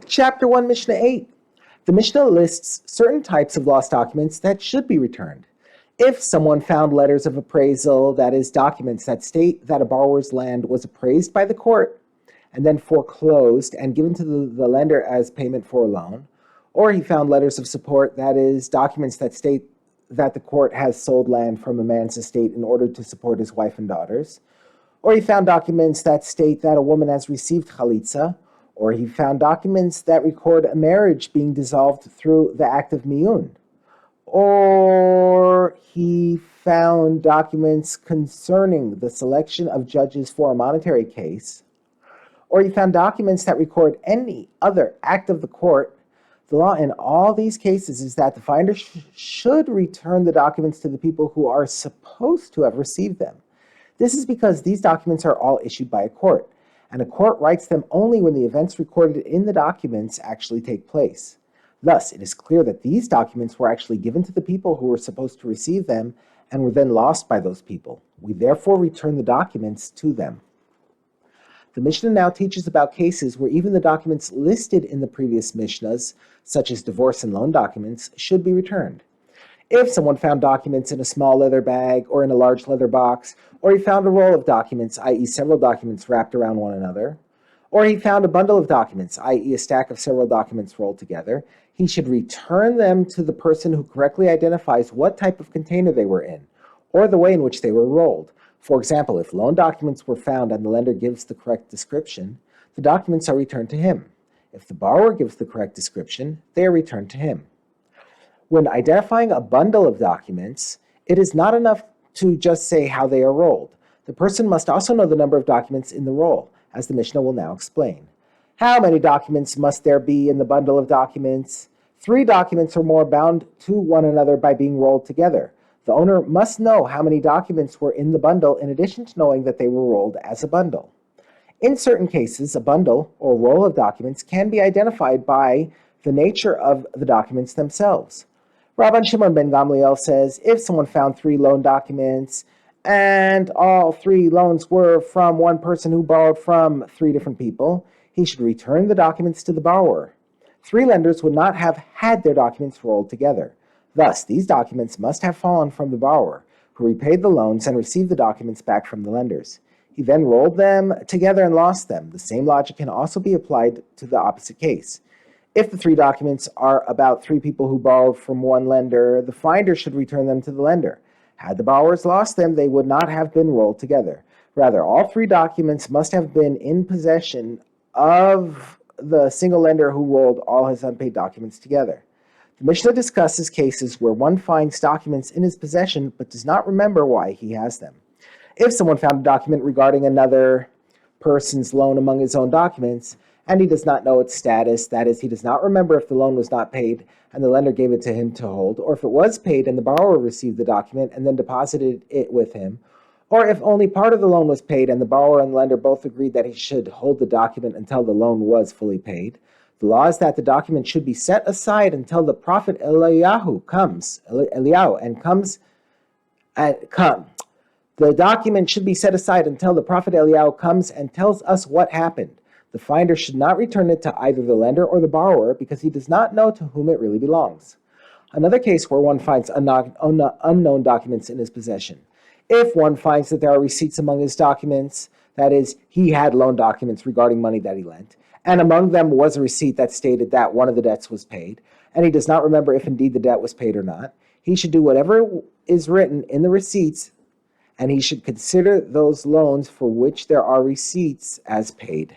Chapter 1, Mishnah 8. The Mishnah lists certain types of lost documents that should be returned. If someone found letters of appraisal, that is, documents that state that a borrower's land was appraised by the court and then foreclosed and given to the lender as payment for a loan, or he found letters of support, that is, documents that state that the court has sold land from a man's estate in order to support his wife and daughters, or he found documents that state that a woman has received chalitza, or he found documents that record a marriage being dissolved through the act of miyun, or he found documents concerning the selection of judges for a monetary case, or he found documents that record any other act of the court. The law in all these cases is that the finder should return the documents to the people who are supposed to have received them. This is because these documents are all issued by a court, and a court writes them only when the events recorded in the documents actually take place. Thus, it is clear that these documents were actually given to the people who were supposed to receive them and were then lost by those people. We therefore return the documents to them. The Mishnah now teaches about cases where even the documents listed in the previous Mishnahs, such as divorce and loan documents, should be returned. If someone found documents in a small leather bag or in a large leather box, or he found a roll of documents, i.e. several documents wrapped around one another, or he found a bundle of documents, i.e. a stack of several documents rolled together, he should return them to the person who correctly identifies what type of container they were in, or the way in which they were rolled. For example, if loan documents were found and the lender gives the correct description, the documents are returned to him. If the borrower gives the correct description, they are returned to him. When identifying a bundle of documents, it is not enough to just say how they are rolled. The person must also know the number of documents in the roll, as the Mishnah will now explain. How many documents must there be in the bundle of documents? 3 documents or more bound to one another by being rolled together. The owner must know how many documents were in the bundle in addition to knowing that they were rolled as a bundle. In certain cases, a bundle or roll of documents can be identified by the nature of the documents themselves. Rabban Shimon ben Gamliel says, if someone found 3 loan documents and all 3 loans were from one person who borrowed from 3 different people, he should return the documents to the borrower. 3 lenders would not have had their documents rolled together. Thus, these documents must have fallen from the borrower, who repaid the loans and received the documents back from the lenders. He then rolled them together and lost them. The same logic can also be applied to the opposite case. If the 3 documents are about 3 people who borrowed from one lender, the finder should return them to the lender. Had the borrowers lost them, they would not have been rolled together. Rather, all 3 documents must have been in possession of the single lender who rolled all his unpaid documents together. The Mishnah discusses cases where one finds documents in his possession but does not remember why he has them. If someone found a document regarding another person's loan among his own documents, and he does not know its status, that is, he does not remember if the loan was not paid and the lender gave it to him to hold, or if it was paid and the borrower received the document and then deposited it with him, or if only part of the loan was paid and the borrower and the lender both agreed that he should hold the document until the loan was fully paid, the law is that the document should be set aside until the prophet Eliyahu comes. The document should be set aside until the prophet Eliyahu comes and tells us what happened. The finder should not return it to either the lender or the borrower because he does not know to whom it really belongs. Another case where one finds unknown documents in his possession. If one finds that there are receipts among his documents, that is, he had loan documents regarding money that he lent, and among them was a receipt that stated that one of the debts was paid, and he does not remember if indeed the debt was paid or not, he should do whatever is written in the receipts, and he should consider those loans for which there are receipts as paid.